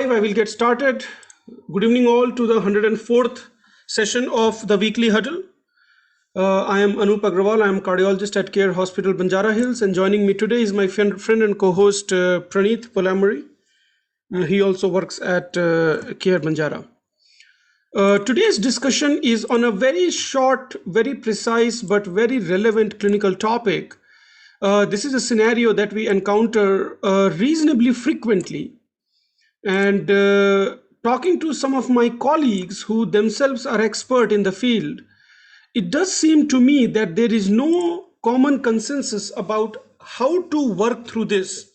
live. I will get started. Good evening all to the 104th session of the Weekly Huddle. I am Anoop Agrawal. I am cardiologist at Care Hospital, Banjara Hills, and joining me today is my friend and co-host Praneeth Polamuri. He also works at Care Banjara. Today's discussion is on a very short, very precise, but very relevant clinical topic. This is a scenario that we encounter reasonably frequently. And talking to some of my colleagues who themselves are expert in the field, it does seem to me that there is no common consensus about how to work through this.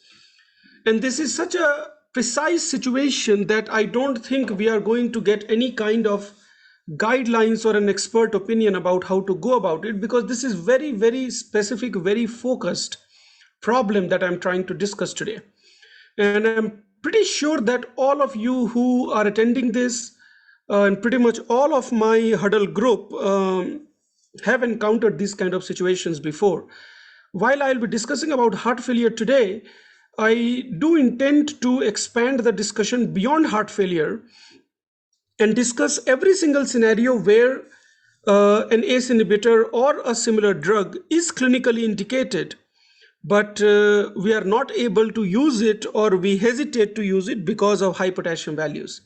And this is such a precise situation that I don't think we are going to get any kind of guidelines or an expert opinion about how to go about it, because this is very, very specific, very focused problem that I'm trying to discuss today. And I'm pretty sure that all of you who are attending this and pretty much all of my huddle group have encountered these kind of situations before. While I'll be discussing about heart failure today, I do intend to expand the discussion beyond heart failure and discuss every single scenario where an ACE inhibitor or a similar drug is clinically indicated, but we are not able to use it, or we hesitate to use it because of high potassium values,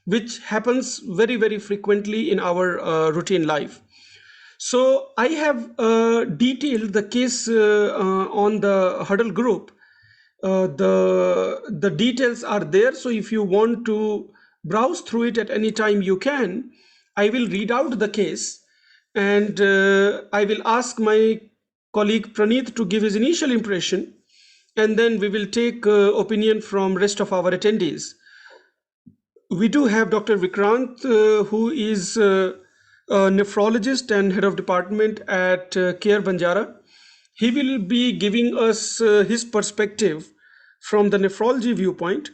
which happens very, very frequently in our routine life. So I have detailed the case on the huddle group. The details are there, so if you want to browse through it at any time, you can. I will read out the case, and I will ask my colleague Praneeth to give his initial impression, and then we will take opinion from rest of our attendees. We do have Dr. Vikrant, who is a nephrologist and head of department at Care Banjara. He will be giving us his perspective from the nephrology viewpoint.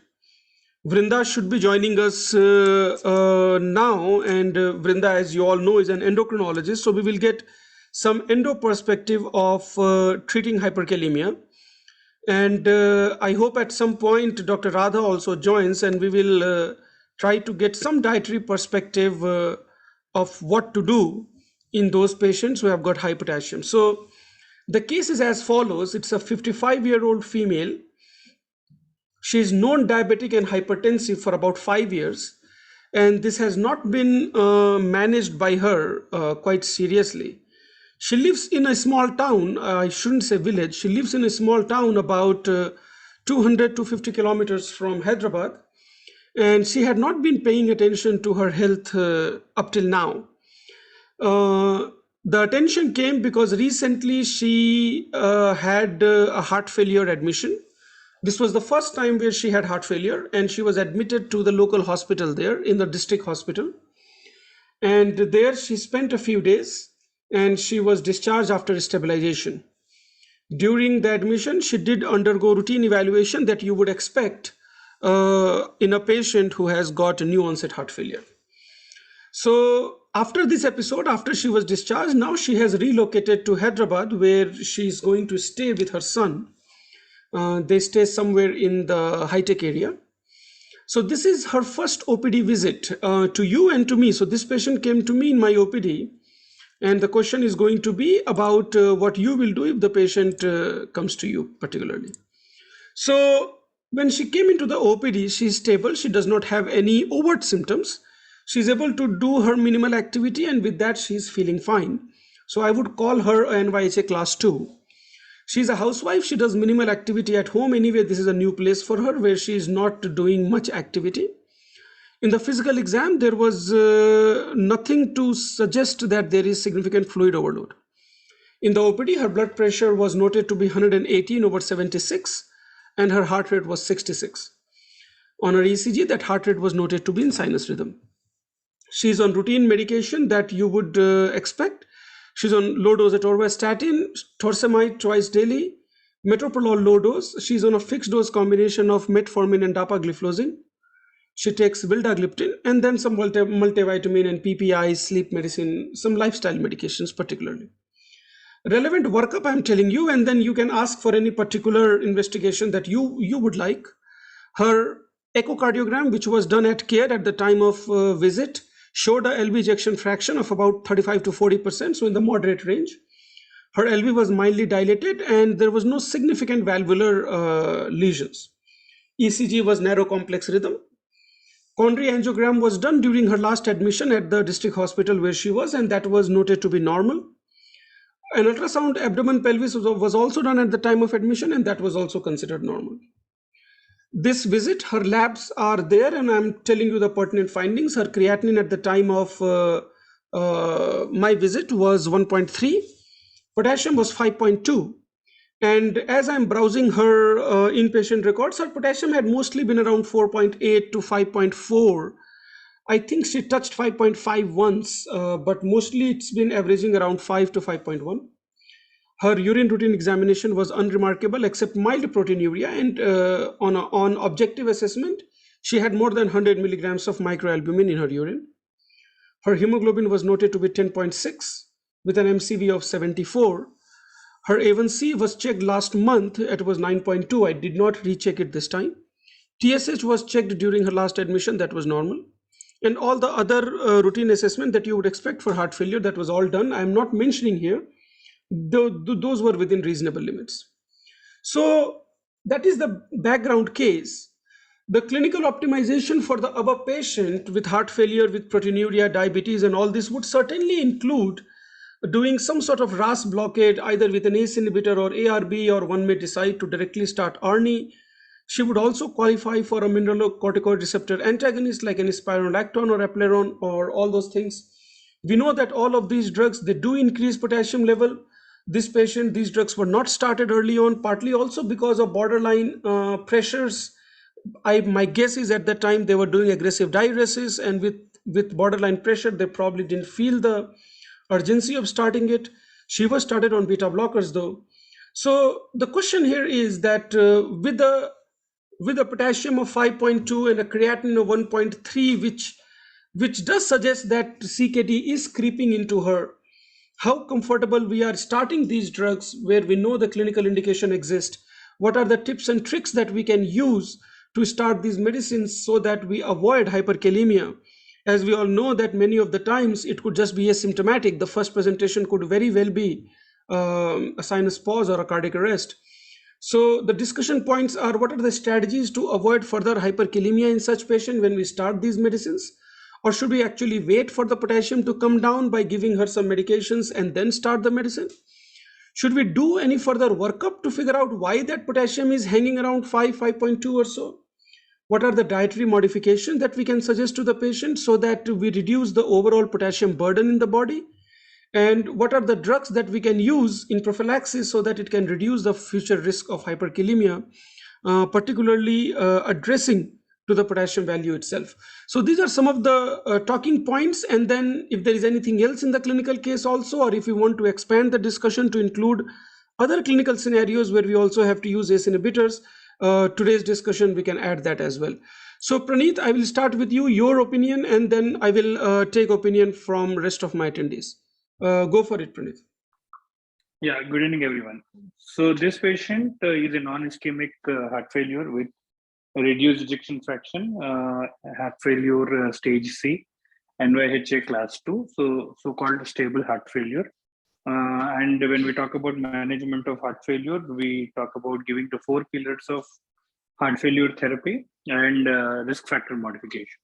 Vrinda should be joining us now, and Vrinda, as you all know, is an endocrinologist, so we will get some endo perspective of treating hyperkalemia. And I hope at some point Dr. Radha also joins, and we will try to get some dietary perspective of what to do in those patients who have got high potassium. So the case is as follows. It's a 55-year-old female. She is known diabetic and hypertensive for about 5 years, and this has not been managed by her quite seriously. She lives in a small town, I shouldn't say village, she lives in a small town about 200 to 50 kilometers from Hyderabad, and she had not been paying attention to her health up till now. The attention came because recently she had a heart failure admission. This was the first time where she had heart failure, and she was admitted to the local hospital there in the district hospital. And there she spent a few days, and she was discharged after stabilization. During the admission, she did undergo routine evaluation that you would expect in a patient who has got a new onset heart failure. So after this episode, after she was discharged, now she has relocated to Hyderabad, where she is going to stay with her son. They stay somewhere in the high-tech area. So this is her first OPD visit to you and to me. So this patient came to me in my OPD, and the question is going to be about what you will do if the patient comes to you particularly. So when she came into the OPD, she is stable. She does not have any overt symptoms. She is able to do her minimal activity, and with that she is feeling fine. So I would call her a NYHA class 2. She's a housewife. She does minimal activity at home. Anyway, this is a new place for her where she is not doing much activity. In the physical exam, there was nothing to suggest that there is significant fluid overload. In the OPD, her blood pressure was noted to be 118/76, and her heart rate was 66. On her ECG, that heart rate was noted to be in sinus rhythm. She's on routine medication that you would expect. She's on low dose atorvastatin, torsemide twice daily, metoprolol low dose. She's on a fixed dose combination of metformin and dapagliflozin. She takes vildagliptin, and then some multivitamin and PPI, sleep medicine, some lifestyle medications particularly. Relevant workup I'm telling you, and then you can ask for any particular investigation that you would like. Her Echocardiogram, which was done at care at the time of visit, showed a LV ejection fraction of about 35 to 40%, so in the moderate range. Her LV was mildly dilated and there was no significant valvular lesions. ECG was narrow complex rhythm. Coronary angiogram was done during her last admission at the district hospital where she was, and that was noted to be normal. An ultrasound abdomen pelvis was also done at the time of admission, and that was also considered normal. This visit, her labs are there, and I'm telling you the pertinent findings. Her creatinine at the time of my visit was 1.3, potassium was 5.2. And as I'm browsing her inpatient records, her potassium had mostly been around 4.8 to 5.4. I think she touched 5.5 once, but mostly it's been averaging around 5 to 5.1. Her urine routine examination was unremarkable except mild proteinuria, and on objective assessment, she had more than 100 milligrams of microalbumin in her urine. Her hemoglobin was noted to be 10.6 with an MCV of 74. Her A1C was checked last month. It was 9.2. I did not recheck it this time. TSH was checked during her last admission. That was normal. And all the other routine assessment that you would expect for heart failure, that was all done. I'm not mentioning here. Those were within reasonable limits. So that is the background case. The clinical optimization for the above patient with heart failure, with proteinuria, diabetes, and all this would certainly include doing some sort of RAS blockade, either with an ACE inhibitor or ARB, or one may decide to directly start ARNI. She would also qualify for a mineralocorticoid receptor antagonist like an spironolactone or eplerenone or all those things. We know that all of these drugs, they do increase potassium level. This patient, these drugs were not started early on, partly also because of borderline pressures. My guess is at that time they were doing aggressive diuresis, and with borderline pressure, they probably didn't feel the urgency of starting it. She was started on beta blockers though. So the question here is that with a potassium of 5.2 and a creatinine of 1.3, which does suggest that CKD is creeping into her, how comfortable we are starting these drugs where we know the clinical indication exists? What are the tips and tricks that we can use to start these medicines so that we avoid hyperkalemia? As we all know that many of the times it could just be asymptomatic. The first presentation could very well be a sinus pause or a cardiac arrest. So the discussion points are, what are the strategies to avoid further hyperkalemia in such patient when we start these medicines? Or should we actually wait for the potassium to come down by giving her some medications and then start the medicine? Should we do any further workup to figure out why that potassium is hanging around 5.2 or so? What are the dietary modifications that we can suggest to the patient so that we reduce the overall potassium burden in the body? And what are the drugs that we can use in prophylaxis so that it can reduce the future risk of hyperkalemia, particularly addressing to the potassium value itself? So these are some of the talking points. And then if there is anything else in the clinical case also, or if you want to expand the discussion to include other clinical scenarios where we also have to use ACE inhibitors, today's discussion, we can add that as well. So Praneeth, I will start with you, your opinion, and then I will take opinion from rest of my attendees. Go for it, Praneeth. Yeah, good evening, everyone. So this patient is a non-ischemic heart failure with reduced ejection fraction, heart failure stage C, NYHA class 2, so-called stable heart failure. And when we talk about management of heart failure, we talk about giving the 4 pillars of heart failure therapy and risk factor modification.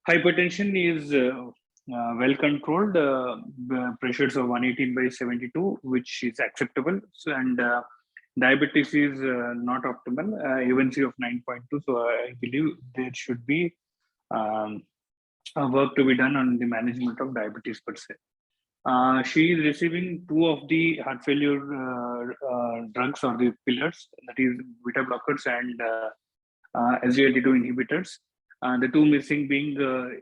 Hypertension is well controlled, pressures of 118/72, which is acceptable. So, and diabetes is not optimal, A1C of 9.2. So I believe there should be work to be done on the management of diabetes per se. She is receiving 2 of the heart failure drugs or the pillars, that is beta blockers and SGLT2 inhibitors. The 2 missing being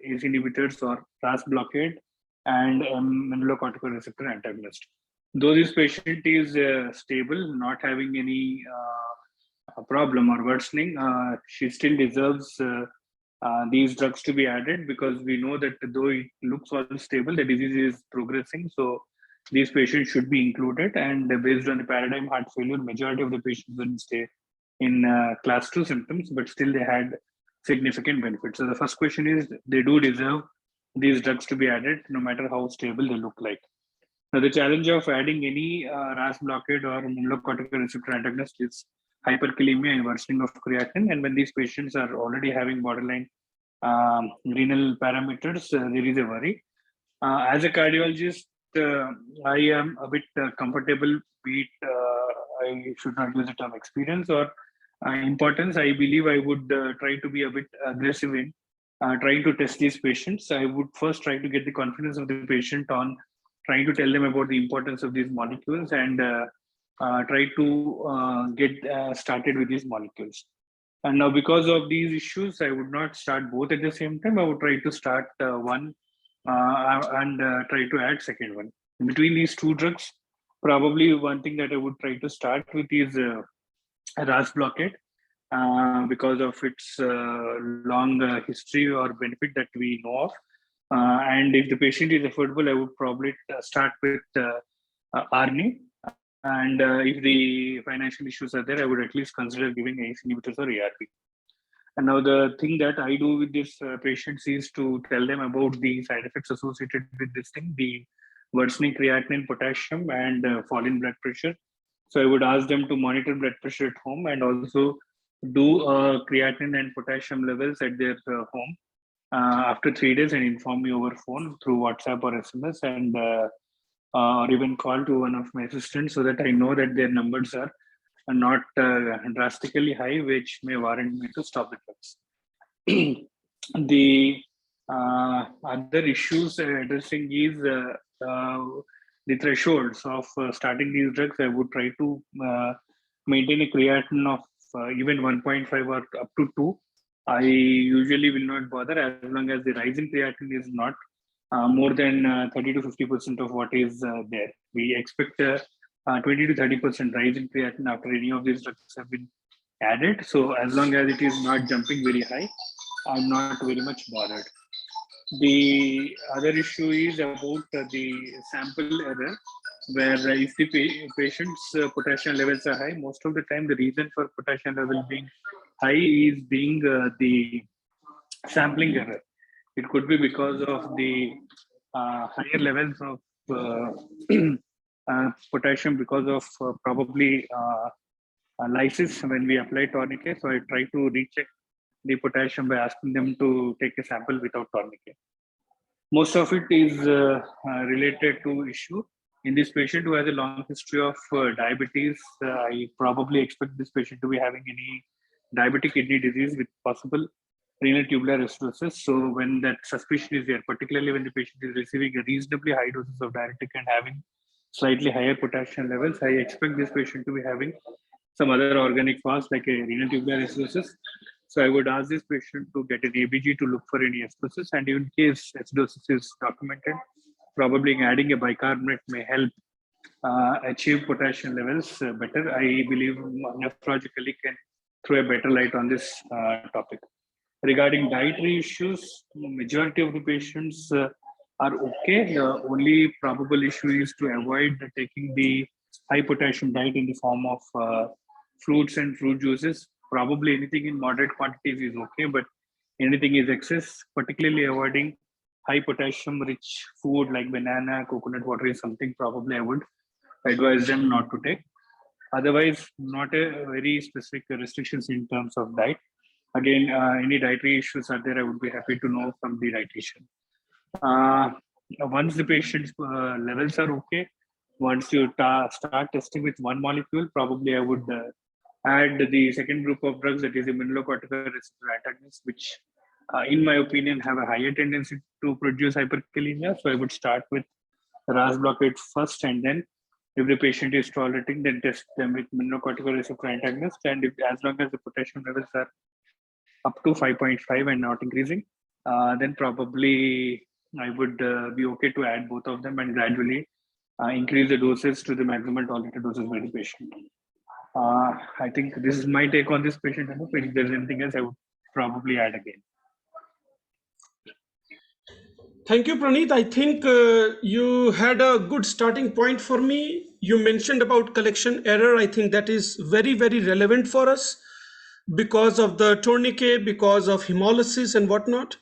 ACE inhibitors or RAS blockade and mineralocorticoid receptor antagonist. Though this patient is stable, not having any problem or worsening, she still deserves these drugs to be added, because we know that though it looks all stable, the disease is progressing. So these patients should be included. And based on the paradigm heart failure, majority of the patients will stay in class 2 symptoms, but still they had significant benefit. So the first question is, they do deserve these drugs to be added, no matter how stable they look like. Now, the challenge of adding any RAS blockade or mineralocorticoid receptor antagonist is hyperkalemia and worsening of creatinine. And when these patients are already having borderline renal parameters, there is a worry. As a cardiologist, I am a bit comfortable, be it I should not use the term experience or importance. I believe I would try to be a bit aggressive in trying to test these patients. I would first try to get the confidence of the patient on trying to tell them about the importance of these molecules and try to get started with these molecules. And now, because of these issues, I would not start both at the same time. I would try to start one and try to add second one. Between these two drugs, probably one thing that I would try to start with is RAS blockade because of its long history or benefit that we know of. And if the patient is affordable, I would probably start with ARNI. And if the financial issues are there, I would at least consider giving ACE inhibitors or ARB. And now the thing that I do with these patients is to tell them about the side effects associated with this thing, the worsening creatinine, potassium, and fall in blood pressure. So I would ask them to monitor blood pressure at home and also do creatinine and potassium levels at their home after 3 days and inform me over phone through WhatsApp or SMS and or even call to one of my assistants so that I know that their numbers are not drastically high, which may warrant me to stop the drugs. The other issues addressing is the thresholds of starting these drugs. I would try to maintain a creatinine of even 1.5 or up to 2. I usually will not bother as long as the rise in creatinine is not more than 30 to 50% of what is there. We expect 20 to 30% rise in creatinine after any of these drugs have been added. So as long as it is not jumping very high, I'm not very much bothered. The other issue is about the sample error, where if the patient's potassium levels are high, most of the time the reason for potassium level being high is being the sampling error. It could be because of the higher levels of potassium because of probably lysis when we apply tourniquet. So I try to recheck the potassium by asking them to take a sample without tourniquet. Most of it is related to issue. In this patient who has a long history of diabetes, I probably expect this patient to be having any diabetic kidney disease with possible renal tubular acidosis. So when that suspicion is there, particularly when the patient is receiving a reasonably high doses of diuretic and having slightly higher potassium levels, I expect this patient to be having some other organic cause like a renal tubular acidosis. So I would ask this patient to get an ABG to look for any acidosis, and in case acidosis is documented, probably adding a bicarbonate may help achieve potassium levels better. I believe nephrologically can throw a better light on this topic. Regarding dietary issues, majority of the patients are okay. The only probable issue is to avoid taking the high potassium diet in the form of fruits and fruit juices. Probably anything in moderate quantities is okay, but anything is excess, particularly avoiding high potassium rich food like banana, coconut water is something probably I would advise them not to take. Otherwise, not a very specific restrictions in terms of diet. Again, any dietary issues are there, I would be happy to know from the dietitian. Once the patient's levels are okay, once you start testing with one molecule, probably I would add the second group of drugs, that is the mineralocorticoid receptor antagonists, which in my opinion have a higher tendency to produce hyperkalemia. So I would start with RAS blockade first, and then if the patient is tolerating, then test them with mineralocorticoid receptor antagonist. And if, as long as the potassium levels are up to 5.5 and not increasing, then probably I would be okay to add both of them and gradually increase the doses to the maximum tolerated doses by the patient. I think this is my take on this patient. If there's anything else, I would probably add again. Thank you, Praneeth. I think you had a good starting point for me. You mentioned about collection error. I think that is very, very relevant for us. because of the tourniquet, because of hemolysis and whatnot.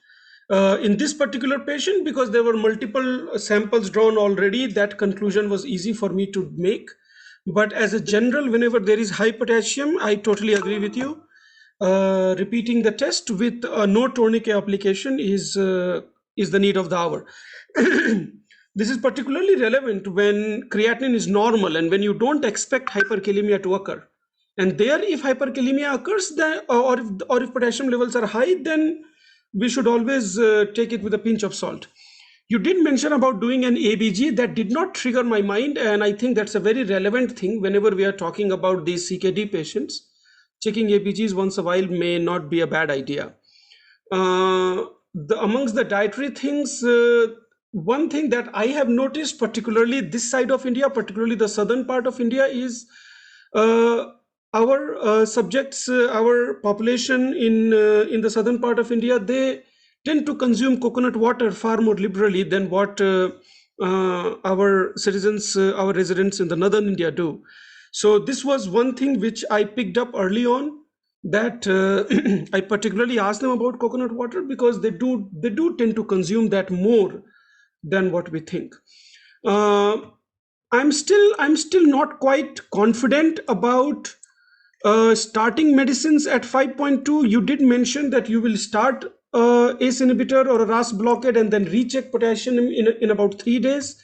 In this particular patient, because there were multiple samples drawn already, that conclusion was easy for me to make. But as a general, whenever there is high potassium, I totally agree with you. Repeating the test with no tourniquet application is the need of the hour. This is particularly relevant when creatinine is normal and when you don't expect hyperkalemia to occur. And there, if hyperkalemia occurs, then, or if potassium levels are high, then we should always take it with a pinch of salt. You did mention about doing an ABG. That did not trigger my mind, and I think that's a very relevant thing whenever we are talking about these CKD patients. Checking ABGs once a while may not be a bad idea. Amongst the dietary things, one thing that I have noticed, particularly this side of India, particularly the southern part of India, is uh, our subjects, our population in the southern part of India, they tend to consume coconut water far more liberally than what our citizens, our residents in the northern India do. So this was one thing which I picked up early on, that I particularly asked them about coconut water because they do tend to consume that more than what we think. Uh, I'm still not quite confident about starting medicines at 5.2. You did mention that you will start ACE inhibitor or a RAS blockade and then recheck potassium in about 3 days.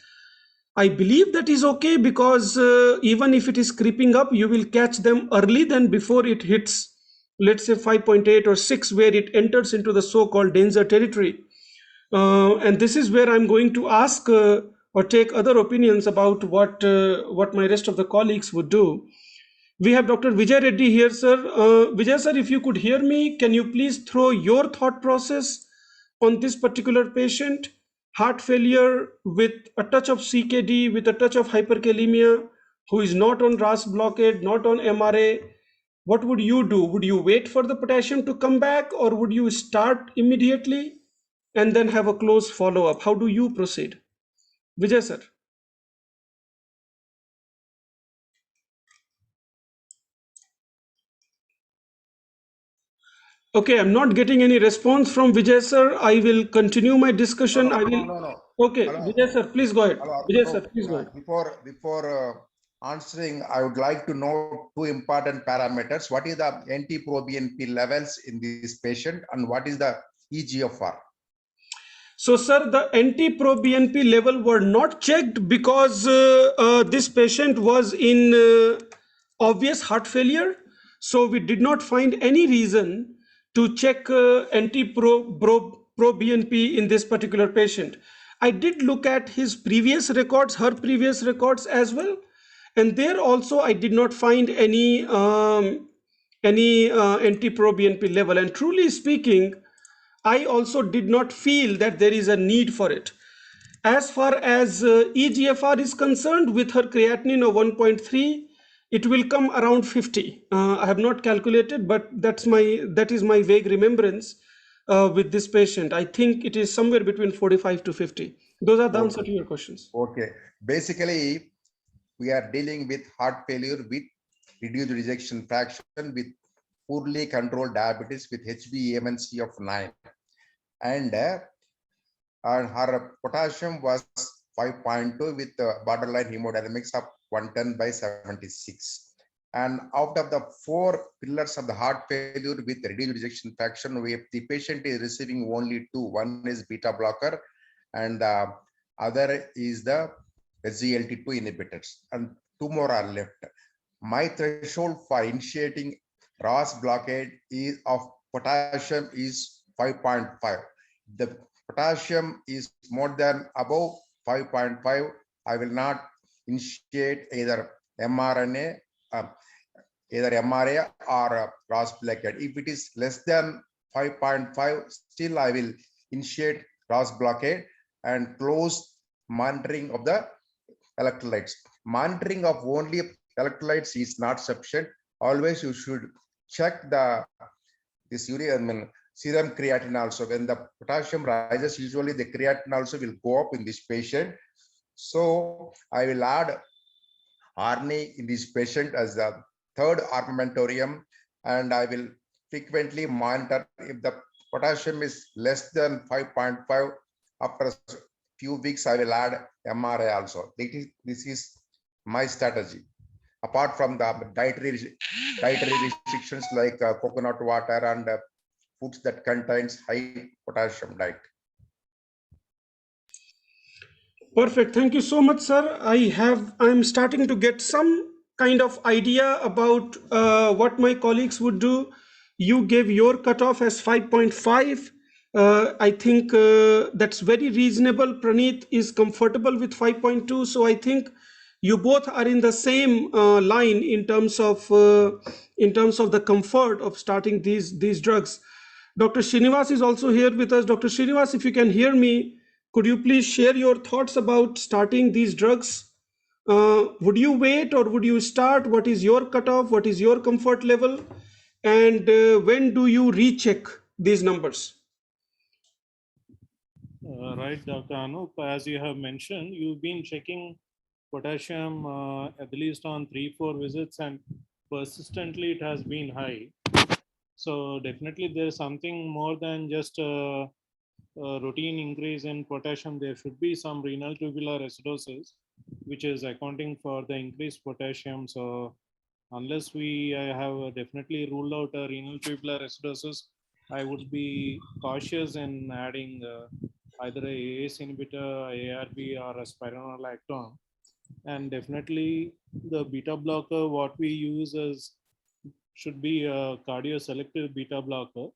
I believe that is okay because even if it is creeping up, you will catch them early than before it hits, let's say 5.8 or 6, where it enters into the so-called danger territory. And this is where I'm going to ask or take other opinions about what my rest of the colleagues would do. We have Dr. Vijay Reddy here, sir. Vijay, sir, if you could hear me, can you please throw your thought process on this particular patient? Heart failure with a touch of CKD, with a touch of hyperkalemia, who is not on RAS blockade, not on MRA. What would you do? Would you wait for the potassium to come back, or would you start immediately and then have a close follow up? How do you proceed? Vijay, sir. Okay, I'm not getting any response from Vijay sir. I will continue my No, discussion. no, I will. no, no. Okay, Hello, Vijay sir, please go ahead. hello. Vijay sir, please go ahead. Before answering, I would like to know two important parameters. What is the NT-proBNP levels in this patient, and what is the EGFR? So, sir, the NT-proBNP level were not checked because this patient was in obvious heart failure. So we did not find any reason to check NT-proBNP in this particular patient. I did look at his previous records, her previous records as well, and there also I did not find any NT-proBNP level. And truly speaking, I also did not feel that there is a need for it. As far as EGFR is concerned, with her creatinine of 1.3, it will come around 50. I have not calculated, but that is my vague remembrance with this patient. I think it is somewhere between 45 to 50. Those are the answer Okay. to your questions. Okay. Basically, we are dealing with heart failure with reduced ejection fraction, with poorly controlled diabetes, with HbA1c of 9, and her potassium was 5.2 with borderline hemodynamics of 110/76. And out of the four pillars of the heart failure with reduced ejection fraction, if the patient is receiving only two, one is beta blocker and the other is the SGLT2 inhibitors, and two more are left. My threshold for initiating RAS blockade is of potassium is 5.5. The potassium is more than above 5.5, I will not initiate either mRNA, either MRA or RAS blockade. If it is less than 5.5, still I will initiate RAS blockade and close monitoring of the electrolytes. Monitoring of only electrolytes is not sufficient. Always you should check this serum creatinine also. When the potassium rises, usually the creatinine also will go up in this patient. So I will add RNA in this patient as the third armamentarium, and I will frequently monitor if the potassium is less than 5.5. After a few weeks, I will add MRI also. This is my strategy. Apart from the dietary restrictions like coconut water and foods that contains high potassium diet. Perfect. Thank you so much, sir. I'm starting to get some kind of idea about what my colleagues would do. You gave your cutoff as 5.5. I think that's very reasonable. Praneeth is comfortable with 5.2. So I think you both are in the same line in terms of the comfort of starting these drugs. Dr. Srinivas is also here with us. Dr. Srinivas, if you can hear me, could you please share your thoughts about starting these drugs? Would you wait or would you start? What is your cutoff? What is your comfort level? And when do you recheck these numbers? Right, Dr. Anoop, as you have mentioned, you've been checking potassium at least on 3-4 visits, and persistently it has been high. So definitely there is something more than just a routine increase in potassium. There should be some renal tubular acidosis, which is accounting for the increased potassium. So unless we have definitely ruled out a renal tubular acidosis, I would be cautious in adding either a ACE inhibitor, ARB, or a spironolactone. And definitely the beta blocker, what we use is should be a cardio-selective beta blocker.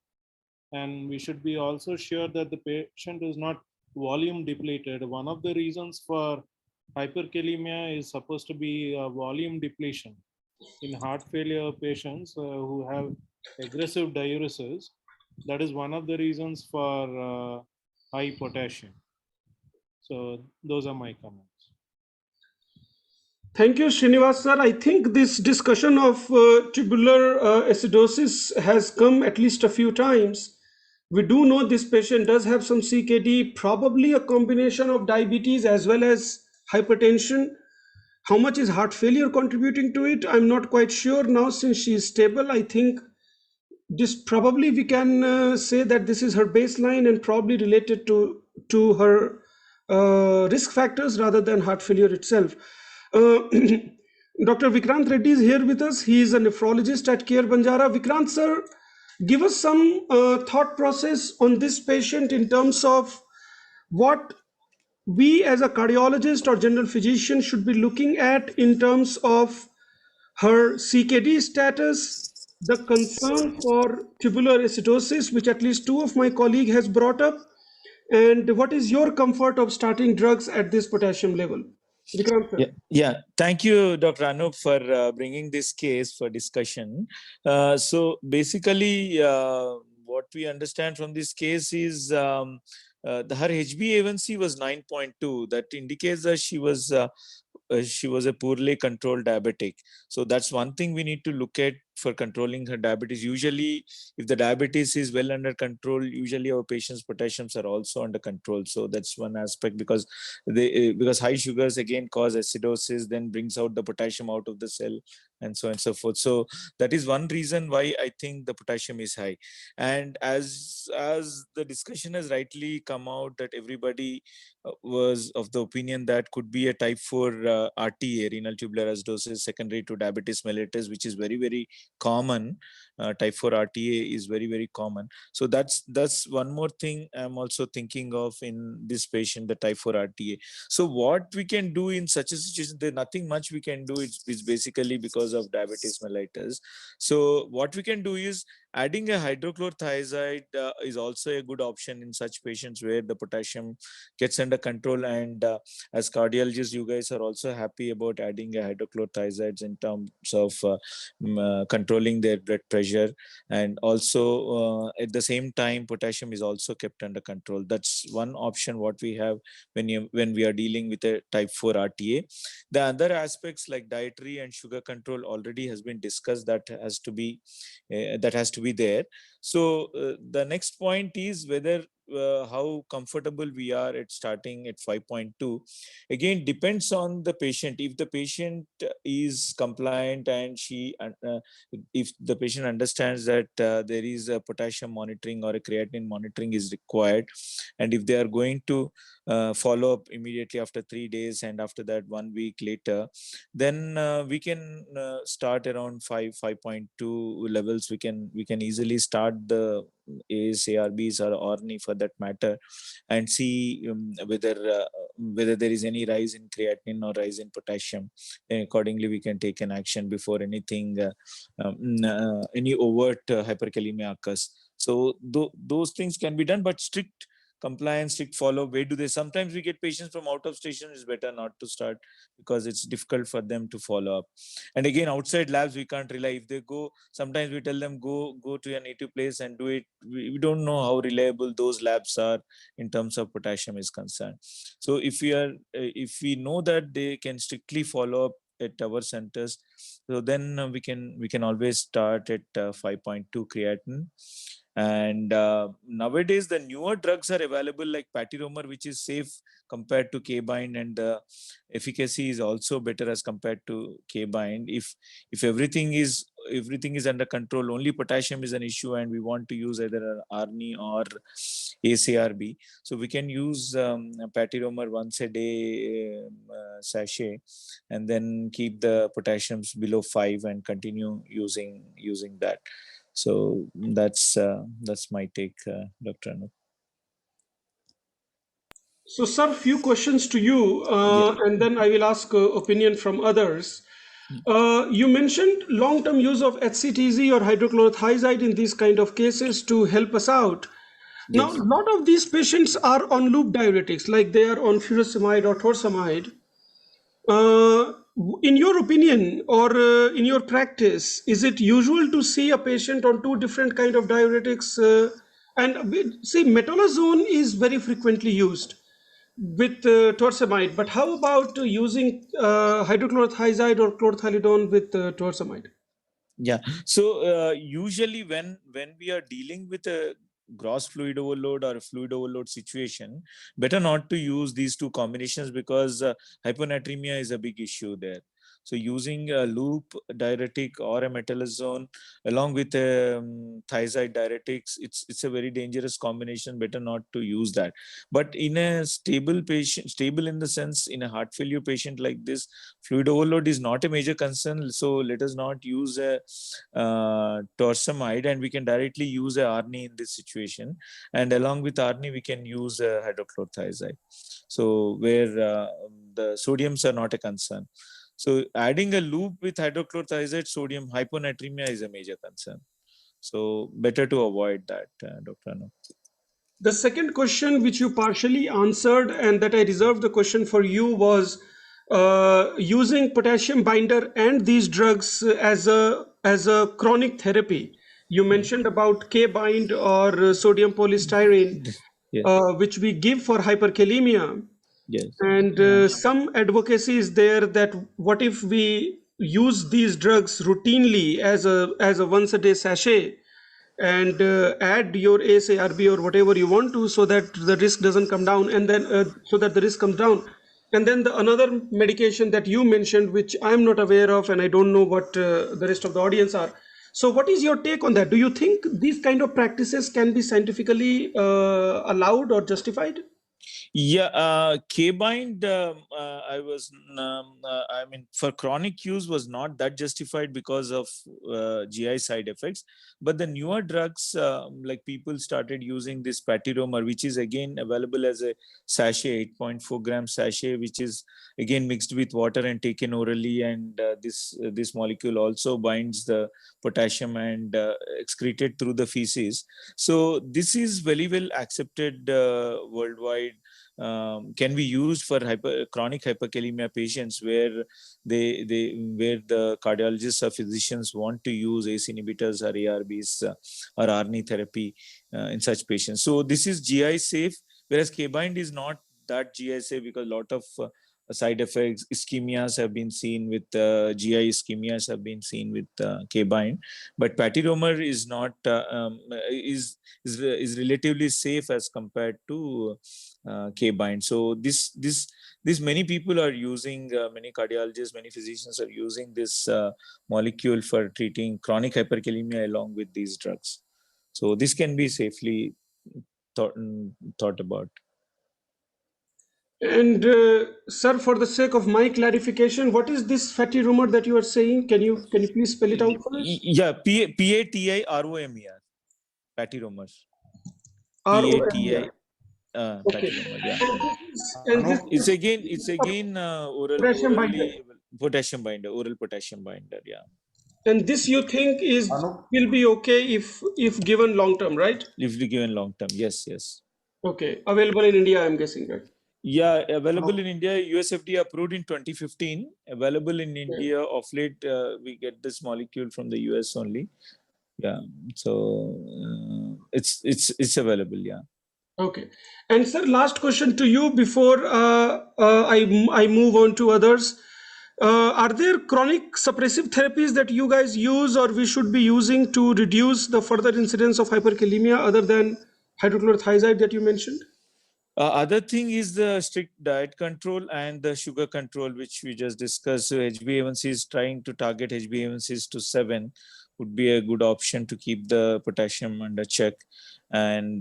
And we should be also sure that the patient is not volume depleted. One of the reasons for hyperkalemia is supposed to be a volume depletion. In heart failure patients who have aggressive diuresis, that is one of the reasons for high potassium. So those are my comments. Thank you, Srinivas sir. I think this discussion of tubular acidosis has come at least a few times. We do know this patient does have some CKD, probably a combination of diabetes as well as hypertension. How much is heart failure contributing to it? I'm not quite sure now since she is stable. I think this probably we can say that this is her baseline and probably related to her risk factors rather than heart failure itself. Uh, Dr. Vikrant Reddy is here with us. He is a nephrologist at Care Banjara. Vikrant sir, give us some thought process on this patient in terms of what we as a cardiologist or general physician should be looking at in terms of her CKD status, the concern for tubular acidosis, which at least two of my colleague has brought up, and what is your comfort of starting drugs at this potassium level? Vikrant sir. Yeah. Thank you, Dr. Anoop, for bringing this case for discussion. So basically, what we understand from this case is her HbA1c was 9.2. That indicates that she was a poorly controlled diabetic. So that's one thing we need to look at for controlling her diabetes. Usually, if the diabetes is well under control, usually our patients' potassiums are also under control. So that's one aspect, because because high sugars again cause acidosis, then brings out the potassium out of the cell, and so on and so forth. So that is one reason why I think the potassium is high. And as the discussion has rightly come out, that everybody was of the opinion that could be a type 4 RTA, renal tubular acidosis, secondary to diabetes mellitus, which is very, very common. Type 4 RTA is very, very common. So that's one more thing I'm also thinking of in this patient, the type 4 RTA. So what we can do in such a situation, there's nothing much we can do. It's basically because of diabetes mellitus. So what we can do is adding a hydrochlorothiazide is also a good option in such patients where the potassium gets under control. And as cardiologists, you guys are also happy about adding a hydrochlorothiazides in terms of controlling their blood pressure. And also at the same time, potassium is also kept under control. That's one option what we have when we are dealing with a type 4 RTA. The other aspects like dietary and sugar control already has been discussed. That has to be there. So the next point is whether how comfortable we are at starting at 5.2. Again, depends on the patient. If the patient is compliant and if the patient understands that there is a potassium monitoring or a creatinine monitoring is required, and if they are going to follow up immediately after 3 days and after that 1 week later, then we can start around 5.2 levels. We can easily start the ARBs or ORNI for that matter, and see whether there is any rise in creatinine or rise in potassium. And accordingly, we can take an action before any overt hyperkalemia occurs. So those things can be done, but strict compliance, strict follow. Where do they? Sometimes we get patients from out of station. It's better not to start because it's difficult for them to follow up. And again, outside labs we can't rely. If they go, sometimes we tell them go to your native place and do it. We don't know how reliable those labs are in terms of potassium is concerned. So if we know that they can strictly follow up at our centers, so then we can always start at 5.2 creatinine. And nowadays the newer drugs are available like patiromer, which is safe compared to K-bind, and the efficacy is also better as compared to K-bind. If everything is under control, only potassium is an issue, and we want to use either an ARNI or ACRB, so we can use patiromer once a day sachet, and then keep the potassiums below 5 and continue using that. So that's my take, Dr. Anup. So, sir, few questions to you, Yeah. and then I will ask opinion from others. You mentioned long-term use of HCTZ or hydrochlorothiazide in these kind of cases to help us out. Now, Yes. a lot of these patients are on loop diuretics, like they are on furosemide or torsemide. Uh, in your opinion or in your practice, is it usual to see a patient on two different kind of diuretics? See, metolazone is very frequently used with torsemide, but how about using hydrochlorothiazide or chlorthalidone with torsemide? Yeah. So usually when we are dealing with a gross fluid overload or a fluid overload situation, better not to use these two combinations because hyponatremia is a big issue there. So using a loop diuretic or a metolazone along with thiazide diuretics, it's a very dangerous combination. Better not to use that. But in a stable patient, stable in the sense in a heart failure patient like this, fluid overload is not a major concern. So let us not use a torsemide, and we can directly use a ARNI in this situation. And along with ARNI, we can use hydrochlorothiazide. So where the sodiums are not a concern. So adding a loop with hydrochlorothiazide, sodium hyponatremia is a major concern. So better to avoid that, Dr. Anu. The second question, which you partially answered, and that I reserved the question for you, was using potassium binder and these drugs as a chronic therapy. You mentioned about K bind or sodium polystyrene, Yes. which we give for hyperkalemia. Yes. And some advocacy is there that what if we use these drugs routinely as a once a day sachet and add your ACE, or whatever you want to, so that the risk doesn't come down, and then so that the risk comes down. And then the another medication that you mentioned, which I'm not aware of, and I don't know what the rest of the audience are. So, what is your take on that? Do you think these kind of practices can be scientifically allowed or justified? Yeah, K-bind, I mean, for chronic use was not that justified because of GI side effects. But the newer drugs, like people started using this patiromer, which is again available as a sachet, 8.4 gram sachet, which is again mixed with water and taken orally. And this molecule also binds the potassium and excreted through the feces. So this is very well accepted worldwide. Can be used for chronic hyperkalemia patients where where the cardiologists or physicians want to use ACE inhibitors or ARBs or ARNI therapy in such patients. So this is GI safe, whereas K-bind is not that GI safe because a lot of side effects. Ischemias have been seen with GI ischemias have been seen with K-bind, but patiromer is not is relatively safe as compared to K-bind. So this many people are using, many cardiologists, many physicians are using this molecule for treating chronic hyperkalemia along with these drugs. So this can be safely thought about. And sir, for the sake of my clarification, what is this fatty rumor that you are saying? Can you please spell it out for us? Yeah, PATIROMER, patiromer. ROM. PATI, Okay. patiromer. Yeah, And this Anoop, it's again potassium binder. orally potassium binder, oral potassium binder. Yeah, And this you think is Anoop, will be okay if given long term, right? if we given long term, yes. Okay. Available in India, I'm guessing, right? Yeah, available Anoop, in India, USFDA approved in 2015. Available in Yeah. India of late, we get this molecule from the US only. Yeah, so it's available. Yeah. Okay. And sir, last question to you before I move on to others. Are there chronic suppressive therapies that you guys use or we should be using to reduce the further incidence of hyperkalemia other than hydrochlorothiazide that you mentioned? Other thing is the strict diet control and the sugar control, which we just discussed. So HbA1c is trying to target HbA1cs to 7 would be a good option to keep the potassium under check. And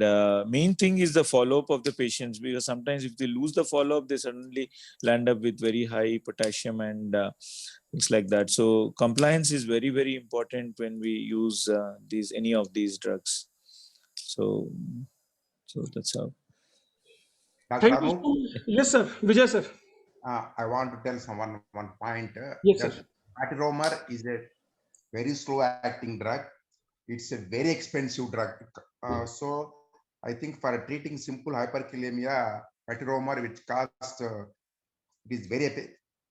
main thing is the follow-up of the patients, because sometimes if they lose the follow-up, they suddenly land up with very high potassium and things like that. So compliance is very, very important when we use any of these drugs. So that's how. Dr. Thank you Anoop, so much. Yes, sir. Vijay, sir. I want to tell someone one point. Yes, sir. That patiromer is a very slow acting drug. It's a very expensive drug. So I think for treating simple hyperkalemia, patiromer, which costs, it is very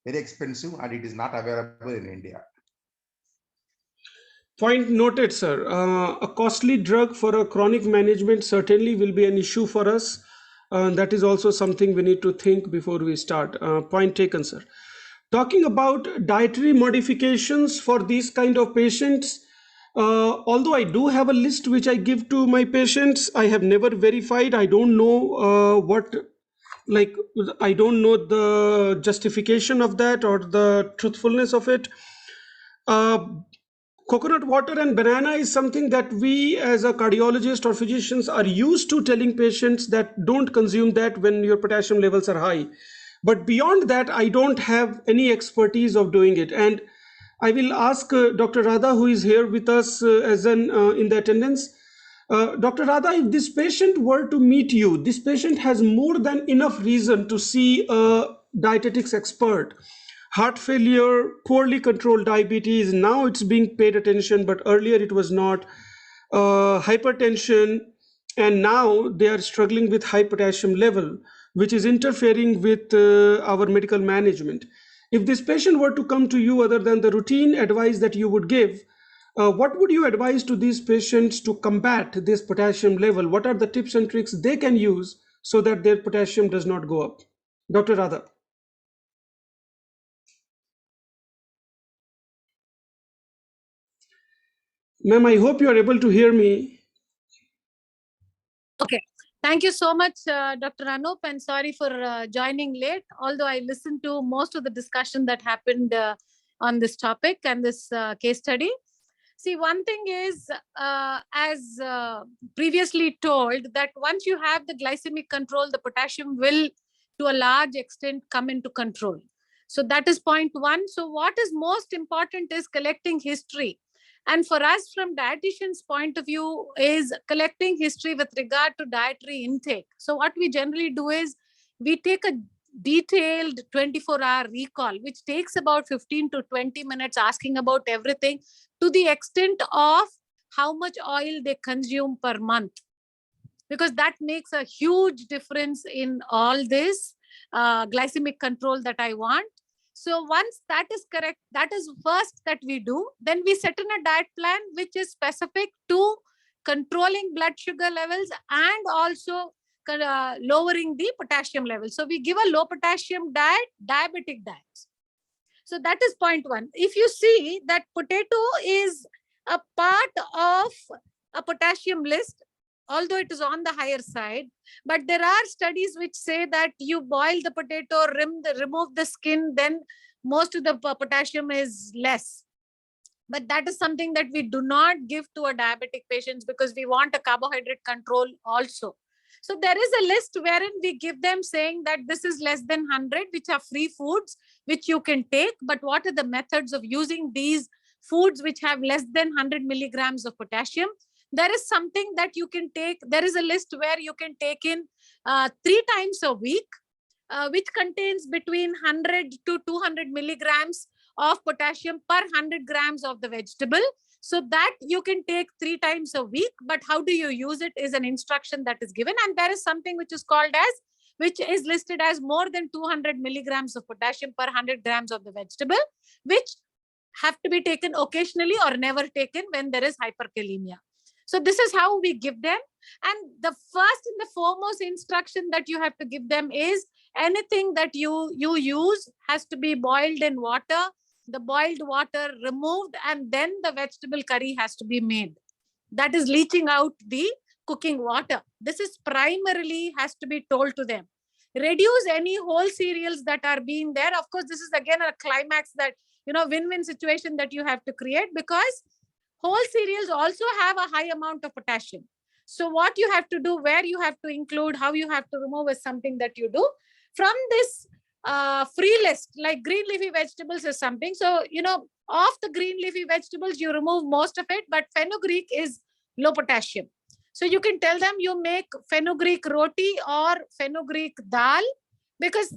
expensive and it is not available in India. Point noted, sir. A costly drug for a chronic management certainly will be an issue for us. That is also something we need to think before we start. Point taken, sir. Talking about dietary modifications for these kind of patients, although I do have a list which I give to my patients, I have never verified. I don't know like, I don't know the justification of that or the truthfulness of it. Uh, Coconut water and banana is something that we as a cardiologist or physicians are used to telling patients that don't consume that when your potassium levels are high. But beyond that, I don't have any expertise of doing it. And I will ask Dr. Radha, who is here with us as an in the attendance. Dr. Radha, if this patient were to meet you, this patient has more than enough reason to see a dietetics expert. Heart failure, poorly controlled diabetes, now it's being paid attention, but earlier it was not. Hypertension, and now they are struggling with high potassium level, which is interfering with our medical management. If this patient were to come to you, other than the routine advice that you would give, what would you advise to these patients to combat this potassium level? What are the tips and tricks they can use so that their potassium does not go up? Dr. Radha. Ma'am, I hope you are able to hear me. Okay. Thank you so much, Dr. Anoop, and sorry for joining late, although I listened to most of the discussion that happened on this topic and this case study. See, one thing is, as previously told, that once you have the glycemic control, the potassium will, to a large extent, come into control. So that is point one. So what is most important is collecting history. And for us, from dietitian's point of view, is collecting history with regard to dietary intake. So what we generally do is we take a detailed 24-hour recall, which takes about 15 to 20 minutes, asking about everything to the extent of how much oil they consume per month, because that makes a huge difference in all this glycemic control that I want. So once that is correct, that is first that we do. Then we set in a diet plan which is specific to controlling blood sugar levels and also lowering the potassium level. So we give a low potassium diet, diabetic diets. So that is point one. If you see that potato is a part of a potassium list, although it is on the higher side, but there are studies which say that you boil the potato, remove the skin, then most of the potassium is less. But that is something that we do not give to a diabetic patients because we want a carbohydrate control also. So there is a list wherein we give them saying that this is less than 100, which are free foods, which you can take. But what are the methods of using these foods which have less than 100 milligrams of potassium? There is something that you can take. There is a list where you can take in 3 times a week, which contains between 100 to 200 milligrams of potassium per 100 grams of the vegetable. So that you can take 3 times a week, but how do you use it is an instruction that is given. And there is something which is called as, which is listed as more than 200 milligrams of potassium per 100 grams of the vegetable, which have to be taken occasionally or never taken when there is hyperkalemia. So this is how we give them. And the first and the foremost instruction that you have to give them is anything that you use has to be boiled in water, the boiled water removed, and then the vegetable curry has to be made. That is leaching out the cooking water. This is primarily has to be told to them. Reduce any whole cereals that are being there. Of course, this is again a climax that, win-win situation that you have to create, because whole cereals also have a high amount of potassium. So what you have to do, where you have to include, how you have to remove is something that you do. From this free list, like green leafy vegetables is something. So, of the green leafy vegetables, you remove most of it, but fenugreek is low potassium. So you can tell them you make fenugreek roti or fenugreek dal, because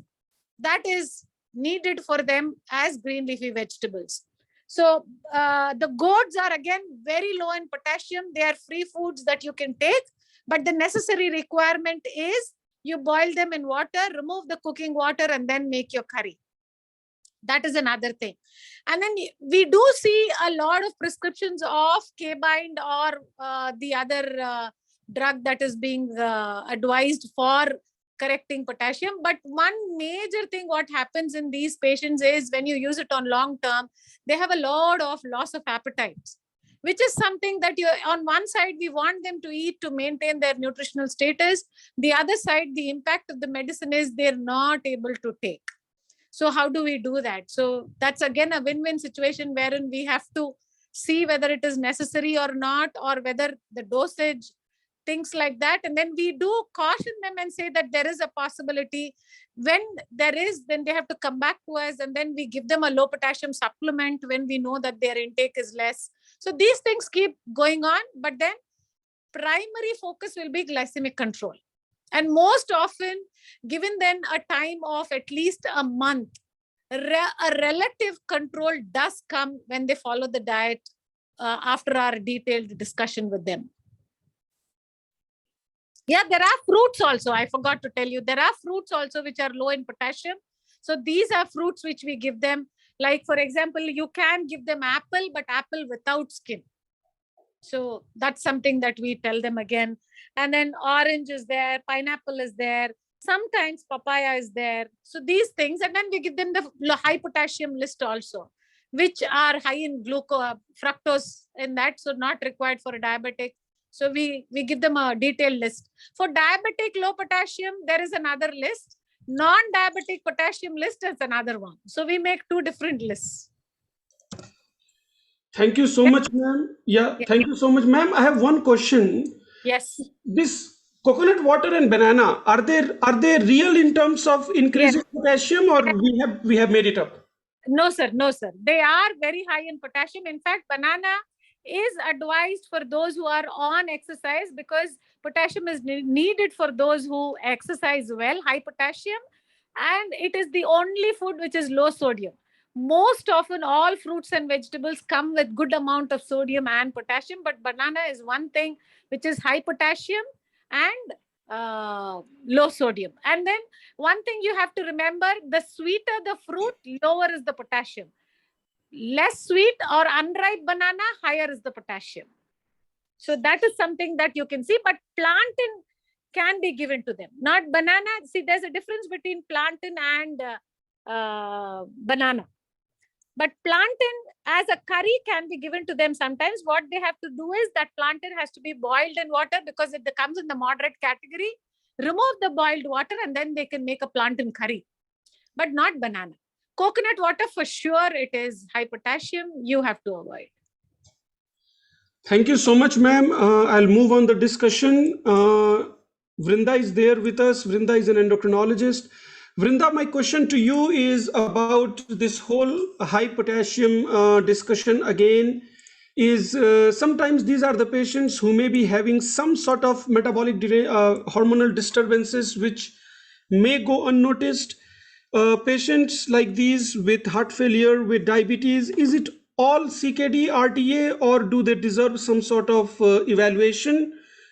that is needed for them as green leafy vegetables. So the gourds are again very low in potassium. They are free foods that you can take, but the necessary requirement is you boil them in water, remove the cooking water, and then make your curry. That is another thing. And then we do see a lot of prescriptions of K-bind or the other drug that is being advised for correcting potassium. But one major thing what happens in these patients is when you use it on long term, they have a lot of loss of appetite, which is something that on one side, we want them to eat to maintain their nutritional status. The other side, the impact of the medicine is they're not able to take. So how do we do that? So that's again a win-win situation wherein we have to see whether it is necessary or not, or whether the dosage, things like that. And then we do caution them and say that there is a possibility. When there is, then they have to come back to us, and then we give them a low potassium supplement when we know that their intake is less. So these things keep going on, but then primary focus will be glycemic control. And most often, given then a time of at least a month, a relative control does come when they follow the diet after our detailed discussion with them. Yeah, there are fruits also. I forgot to tell you, there are fruits also which are low in potassium. So these are fruits which we give them. Like, for example, you can give them apple, but apple without skin. So that's something that we tell them again. And then orange is there, pineapple is there, sometimes papaya is there. So these things, and then we give them the high potassium list also, which are high in fructose in that, so not required for a diabetic. So we give them a detailed list. For diabetic low potassium, there is another list. Non-diabetic potassium list is another one. So we make 2 different lists. Thank you so much, ma'am. Yeah, thank you so much, ma'am. I have one question. Yes. This coconut water and banana, are they real in terms of increasing potassium, or we have made it up? No, sir. No, sir. They are very high in potassium. In fact, banana is advised for those who are on exercise, because potassium is needed for those who exercise well, high potassium. And it is the only food which is low sodium. Most often, all fruits and vegetables come with good amount of sodium and potassium, but banana is one thing which is high potassium and low sodium. And then one thing you have to remember, the sweeter the fruit, lower is the potassium. Less sweet or unripe banana, higher is the potassium. So that is something that you can see. But plantain can be given to them. Not banana. See, there's a difference between plantain and banana. But plantain as a curry can be given to them sometimes. What they have to do is that plantain has to be boiled in water because it comes in the moderate category. Remove the boiled water and then they can make a plantain curry, but not banana. Coconut water, for sure, it is high potassium. You have to avoid. Thank you so much, ma'am. I'll move on the discussion. Vrinda is there with us. Vrinda is an endocrinologist. Vrinda, my question to you is about this whole high potassium discussion again. Is sometimes these are the patients who may be having some sort of metabolic hormonal disturbances which may go unnoticed. Patients like these with heart failure, with diabetes, is it all CKD, RTA, or do they deserve some sort of evaluation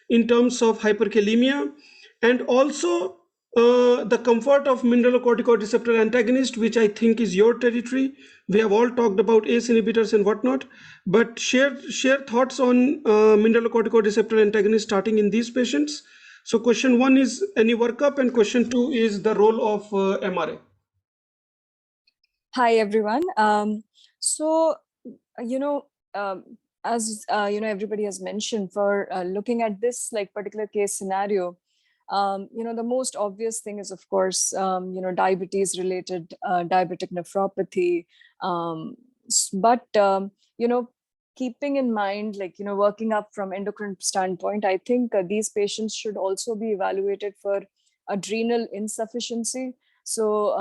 in terms of hyperkalemia? And also the comfort of mineralocorticoid receptor antagonist, which I think is your territory. We have all talked about ACE inhibitors and whatnot, but share thoughts on mineralocorticoid receptor antagonist starting in these patients. So question one is any workup, and question two is the role of MRA. Hi, everyone. As everybody has mentioned, for looking at this particular case scenario, the most obvious thing is, of course, diabetes related diabetic nephropathy. Keeping in mind, working up from endocrine standpoint, I think these patients should also be evaluated for adrenal insufficiency. So,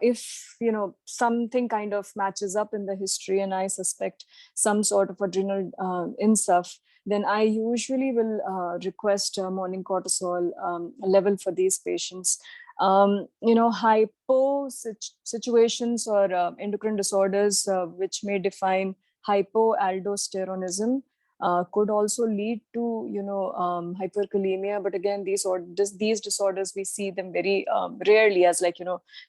if, something kind of matches up in the history and I suspect some sort of adrenal insufficiency, then I usually will request morning cortisol level for these patients. Hypo situations or endocrine disorders which may define hypoaldosteronism could also lead to hyperkalemia, but again these disorders we see them very rarely as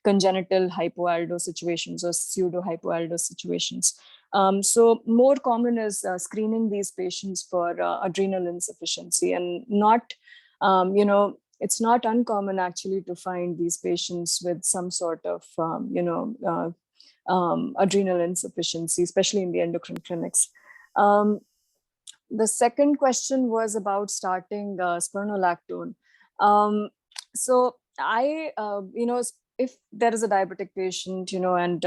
congenital hypoaldo situations or pseudo hypoaldo situations. So more common is screening these patients for adrenal insufficiency, and not it's not uncommon actually to find these patients with some sort of adrenal insufficiency, especially in the endocrine clinics. The second question was about starting spironolactone. So I, if there is a diabetic patient, and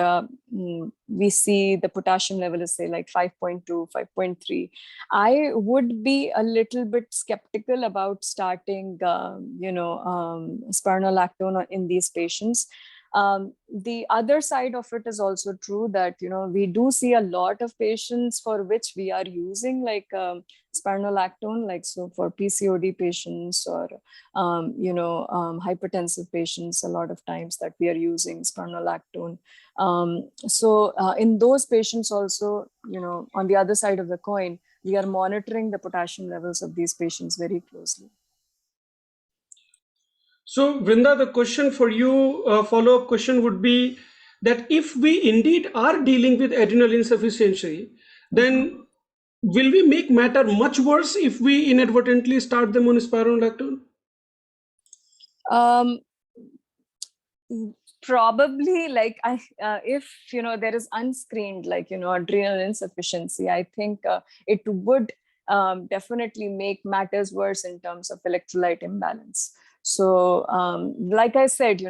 we see the potassium level is say like 5.2, 5.3, I would be a little bit skeptical about starting, spironolactone in these patients. The other side of it is also true that, we do see a lot of patients for which we are using spironolactone, so for PCOD patients or, hypertensive patients, a lot of times that we are using spironolactone. In those patients also, on the other side of the coin, we are monitoring the potassium levels of these patients very closely. So, Vrinda, the question for you, follow-up question would be that if we indeed are dealing with adrenal insufficiency, then will we make matter much worse if we inadvertently start them on spironolactone? Probably, if there is unscreened adrenal insufficiency, I think it would definitely make matters worse in terms of electrolyte imbalance. So like I said,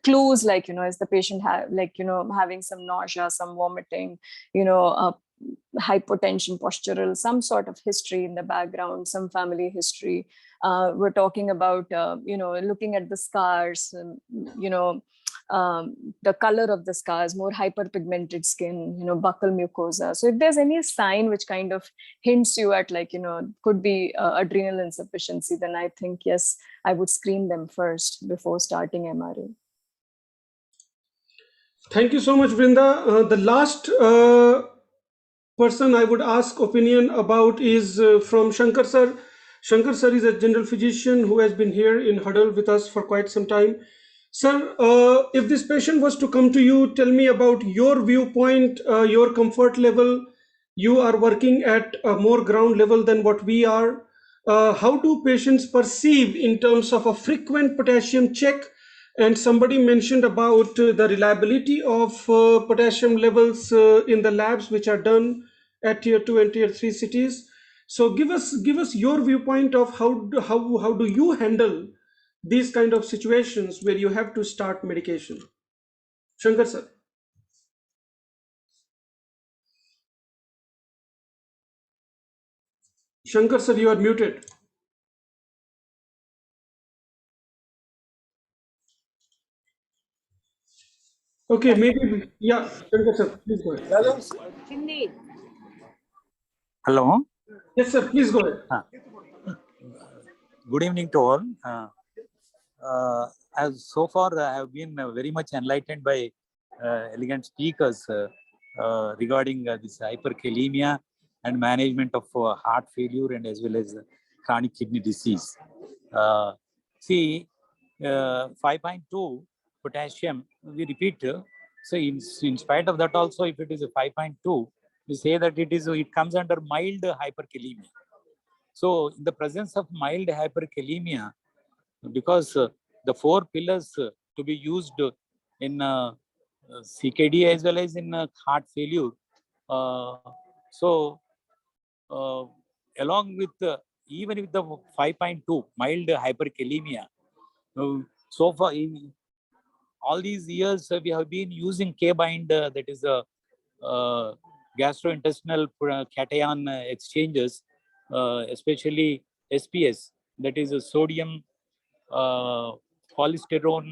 clues is the patient having some nausea, some vomiting, hypotension, postural, some sort of history in the background, some family history. We're talking about, looking at the scars, the color of the scars, more hyperpigmented skin, buccal mucosa. So if there's any sign which kind of hints you at could be adrenal insufficiency, then I think, yes, I would screen them first before starting MRA. Thank you so much, Vrinda. The last person I would ask opinion about is from Shankar sir. Shankar sir is a general physician who has been here in Huddle with us for quite some time. Sir, if this patient was to come to you, tell me about your viewpoint, your comfort level. You are working at a more ground level than what we are. How do patients perceive in terms of a frequent potassium check? And somebody mentioned about the reliability of potassium levels in the labs which are done at tier 2 and tier 3 cities. So give us your viewpoint of how do you handle these kind of situations where you have to start medication. Shankar sir. Shankar sir, you are muted. Okay, maybe, yeah, Shankar sir, please go ahead. Hello. Yes, sir, please go ahead. Good evening to all. As so far, I have been very much enlightened by elegant speakers regarding this hyperkalemia and management of heart failure and as well as chronic kidney disease. See, 5.2 potassium, we repeat. So in spite of that also, if it is a 5.2, we say that it comes under mild hyperkalemia. So in the presence of mild hyperkalemia, because the four pillars to be used in CKD as well as in heart failure. So along with even with the 5.2 mild hyperkalemia, so far in all these years we have been using K-bind, that is a gastrointestinal cation exchanges, especially SPS, that is a sodium polysterone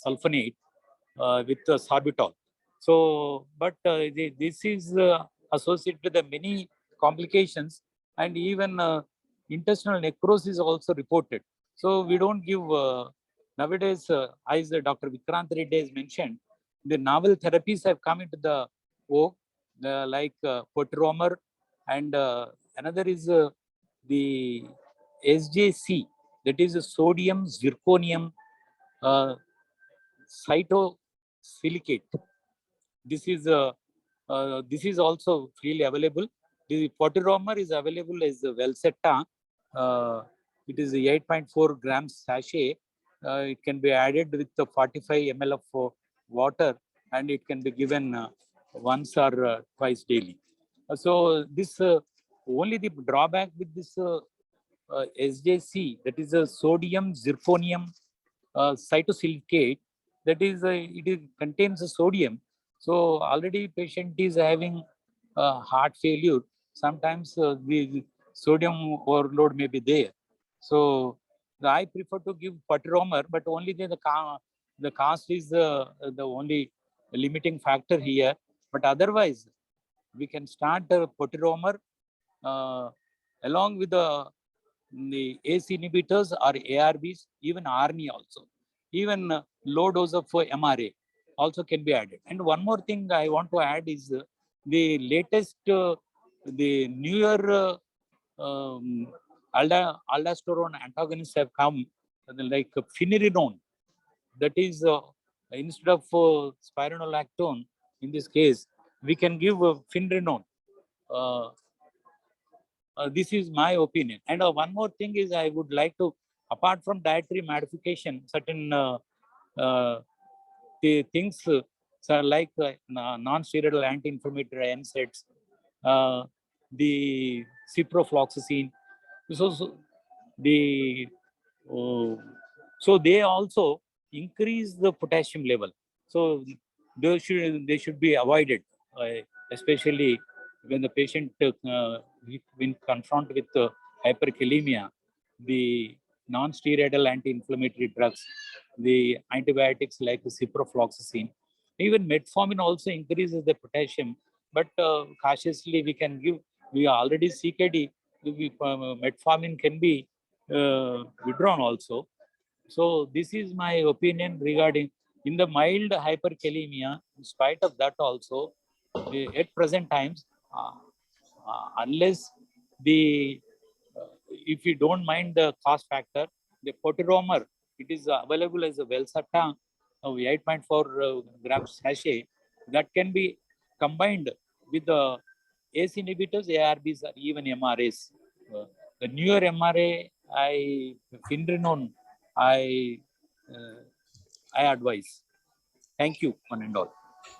sulfonate with sorbitol. So, but this is associated with the many complications, and even intestinal necrosis also reported. So we don't give nowadays, as Dr. Vikrant Reddy has mentioned, the novel therapies have come into the vogue, like potassium, and another is the SJC, that is sodium zirconium cytosilicate. This is also freely available. The potassium is available as Valsetta. It is 8.4 grams sachet. It can be added with the 45 ml of water, and it can be given once or twice daily. So this only the drawback with this SJC, that is a sodium zirconium cytosilicate, that is it contains a sodium. So already patient is having heart failure. Sometimes the sodium overload may be there. So I prefer to give potassium, but only the cost is the only limiting factor here. But otherwise, we can start potassium along with the ACE inhibitors or ARBs, even ARNI also. Even low dose of MRA also can be added. And one more thing I want to add is the latest, the newer aldosterone antagonists have come, like finerenone. That is, instead of spironolactone, in this case, we can give finerenone. This is my opinion. And one more thing is, I would like to, apart from dietary modification, certain the things like non-steroidal anti-inflammatory NSAIDs, the ciprofloxacin. So the so they also increase the potassium level. So they should be avoided, especially when the patient when confronted with hyperkalemia. The non-steroidal anti-inflammatory drugs, the antibiotics like ciprofloxacin, even metformin also increases the potassium. But cautiously we can give. We already CKD. Metformin can be withdrawn also. So this is my opinion regarding in the mild hyperkalemia. In spite of that also, at present times, unless the if you don't mind the cost factor, the potassium, it is available as a Valsartan, 8.4 grams sachet, that can be combined with the ACE inhibitors, ARBs, or even MRAs. The newer MRA, Findrinone, I advise. Thank you, one and all.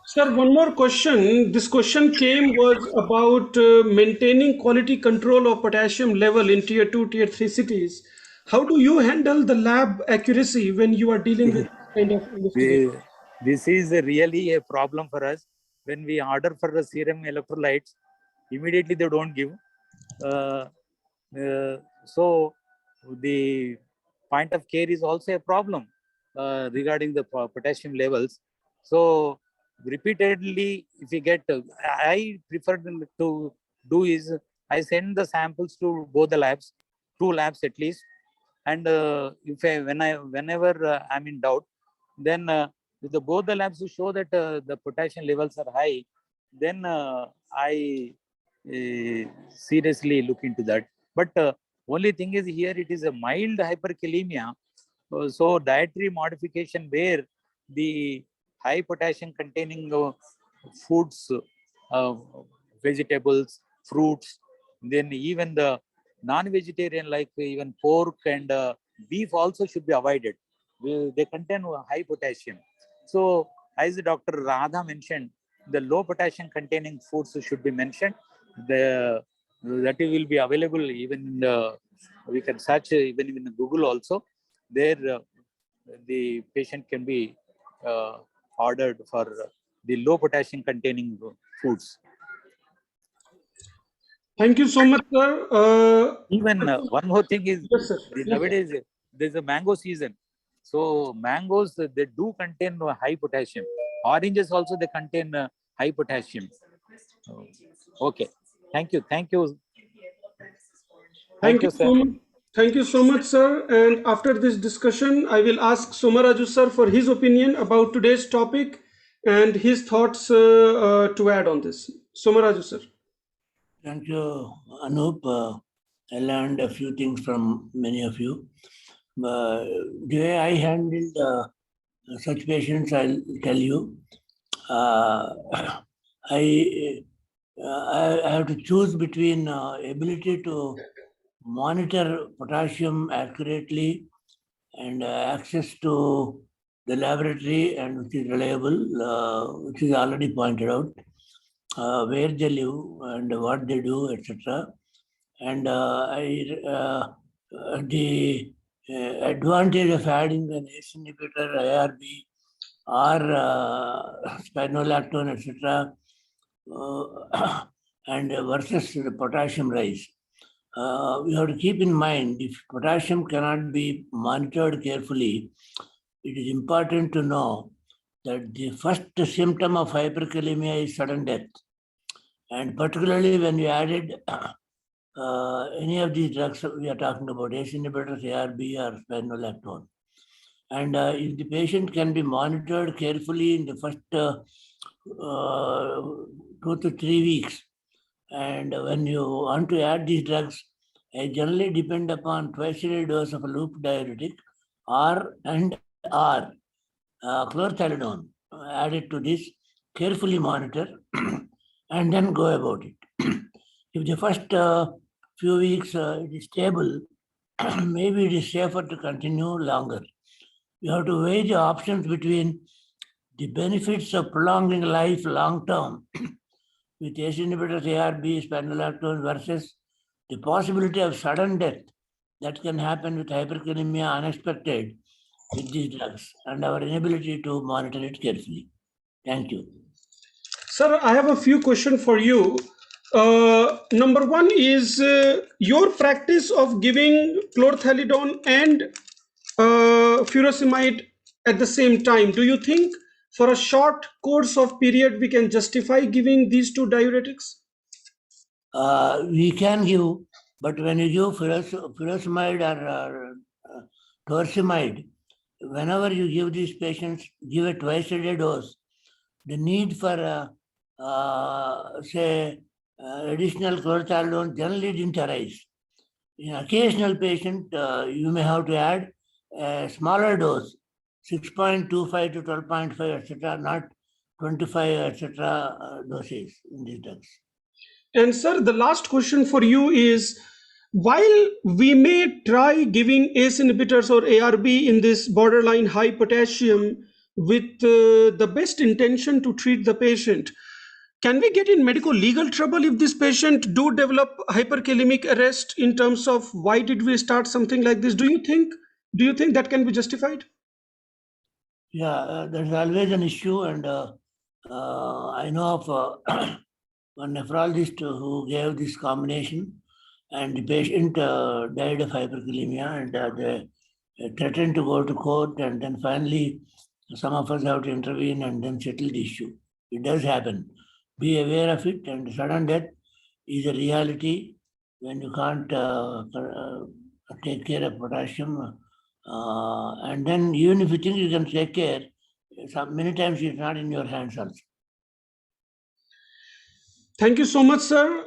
Sir, one more question. This question was about maintaining quality control of potassium level in tier 2, tier 3 cities. How do you handle the lab accuracy when you are dealing with this kind of investigation? This is really a problem for us. When we order for the serum electrolytes, immediately they don't give. So the point of care is also a problem regarding the potassium levels. So repeatedly, if you get, I prefer to do is I send the samples to both the labs, 2 labs at least, and whenever I'm in doubt, then with both the labs to show that the potassium levels are high, then I seriously look into that. But only thing is here it is a mild hyperkalemia. So dietary modification where the high potassium containing foods, uh, vegetables, fruits, then even the non-vegetarian like even pork and beef also should be avoided. They contain high potassium. So as Dr. Radha mentioned, the low potassium containing foods should be mentioned. That will be available even in the, we can search even in Google also. There the patient can be ordered for the low potassium containing foods. Thank you so much, sir. Even one more thing is, Yes, sir. nowadays there's a mango season. So mangoes, they do contain high potassium. Oranges also, they contain high potassium. Okay. Thank you. Thank you. Thank you, sir. So much. Thank you so much, sir. And after this discussion, I will ask Somaraju sir for his opinion about today's topic and his thoughts to add on this. Somaraju sir. Thank you, Anoop. I learned a few things from many of you. The way I handled such patients, I'll tell you. I have to choose between ability to monitor potassium accurately and access to the laboratory and which is reliable, which is already pointed out, where they live and what they do, etc. And the advantage of adding an ACE inhibitor, ARB, or spironolactone, etc., and versus the potassium rise. We have to keep in mind, if potassium cannot be monitored carefully, it is important to know that the first symptom of hyperkalemia is sudden death. And particularly when we added any of these drugs we are talking about, ACE inhibitors, ARB, or spironolactone. And if the patient can be monitored carefully in the first 2 to 3 weeks, and when you want to add these drugs, I generally depend upon twice-a-day dose of a loop diuretic or chlorthalidone added to this, carefully monitor, and then go about it. If the first few weeks it is stable, maybe it is safer to continue longer. You have to weigh the options between the benefits of prolonging life long term with ACE inhibitors, ARB, spironolactone versus the possibility of sudden death that can happen with hyperkalemia unexpected with these drugs and our inability to monitor it carefully. Thank you. Sir, I have a few questions for you. Number one is your practice of giving chlorthalidone and furosemide at the same time. Do you think for a short course of period we can justify giving these two diuretics? We can give, but when you give furosemide or torsemide, whenever you give these patients, give a twice-a-day dose, the need for, additional chlorthalidone generally didn't arise. In occasional patient, you may have to add a smaller dose, 6.25 to 12.5, etc., not 25, etc. Doses in these drugs. And sir, the last question for you is, While we may try giving ACE inhibitors or ARB in this borderline high potassium with the best intention to treat the patient, can we get in medical legal trouble if this patient do develop hyperkalemic arrest in terms of why did we start something like this? Do you think that can be justified? Yeah, there's always an issue, and I know of one nephrologist who gave this combination, and the patient died of hyperkalemia, and they threatened to go to court, and then finally some of us have to intervene and then settle the issue. It does happen. Be aware of it, and sudden death is a reality when you can't take care of potassium. And then even if you think you can take care, many times it's not in your hands also. Thank you so much, sir.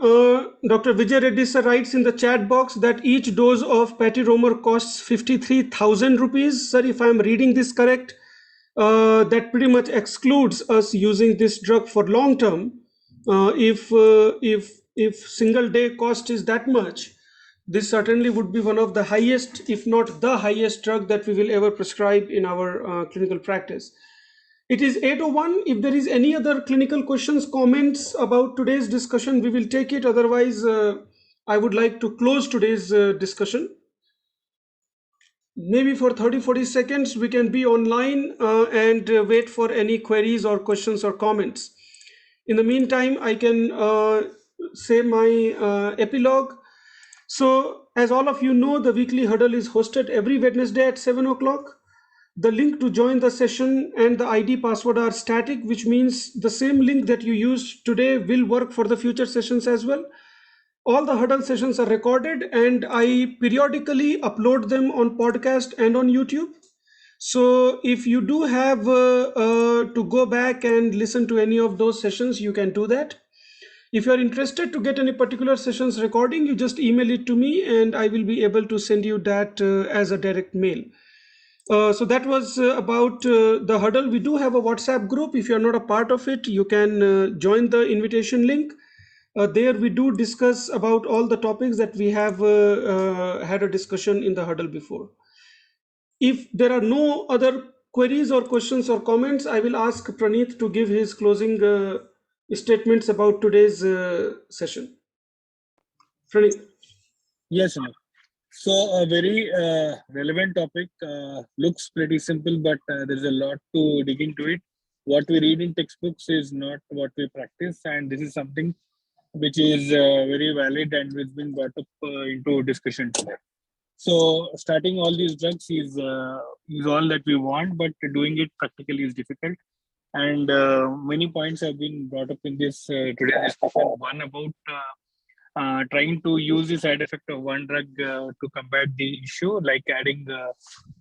Dr. Vijay Reddy sir writes in the chat box that each dose of patiromer costs 53,000 rupees. Sir, if I am reading this correct, that pretty much excludes us using this drug for long term. If single day cost is that much, this certainly would be one of the highest, if not the highest drug that we will ever prescribe in our clinical practice. It is 8:01. If there is any other clinical questions, comments about today's discussion, we will take it. Otherwise, I would like to close today's discussion. Maybe for 30-40 seconds, we can be online and wait for any queries or questions or comments. In the meantime, I can say my epilogue. So, as all of you know, the weekly huddle is hosted every Wednesday at 7 o'clock. The link to join the session and the ID password are static, which means the same link that you used today will work for the future sessions as well. All the huddle sessions are recorded and I periodically upload them on podcast and on YouTube. So if you do have to go back and listen to any of those sessions, you can do that. If you're interested to get any particular sessions recording, you just email it to me and I will be able to send you that as a direct mail. So that was about the huddle. We do have a WhatsApp group. If you're not a part of it, you can join the invitation link. There we do discuss about all the topics that we have had a discussion in the huddle before. If there are no other queries or questions or comments, I will ask Praneeth to give his closing statements about today's session. Praneeth. Yes, Anoop. So a very relevant topic, looks pretty simple, but there's a lot to dig into it. What we read in textbooks is not what we practice, and this is something which is very valid and which has been brought up into discussion today. So starting all these drugs is all that we want, but doing it practically is difficult. And many points have been brought up in this today's discussion. One about trying to use the side effect of one drug to combat the issue, like adding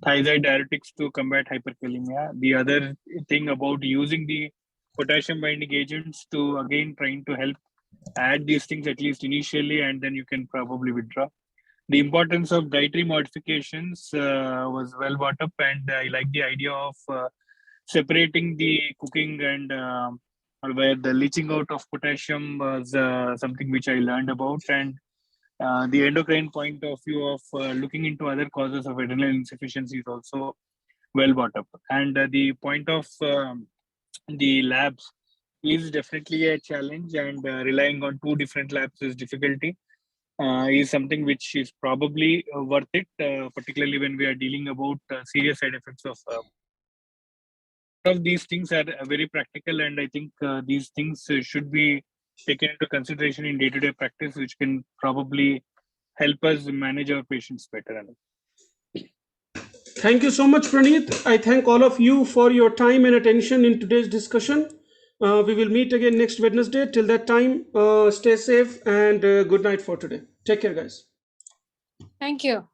thiazide diuretics to combat hyperkalemia. The other thing about using the potassium binding agents to again trying to help add these things at least initially, and then you can probably withdraw. The importance of dietary modifications was well brought up, and I like the idea of separating the cooking and where the leaching out of potassium was something which I learned about, and the endocrine point of view of looking into other causes of adrenal insufficiency is also well brought up. And the point of the labs is definitely a challenge, and relying on two different labs is difficulty. Is something which is probably worth it, particularly when we are dealing about serious side effects of these things are very practical, and I think these things should be taken into consideration in day-to-day practice, which can probably help us manage our patients better. Thank you so much, Praneeth. I thank all of you for your time and attention in today's discussion. We will meet again next Wednesday. Till that time, stay safe and good night for today. Take care, guys. Thank you.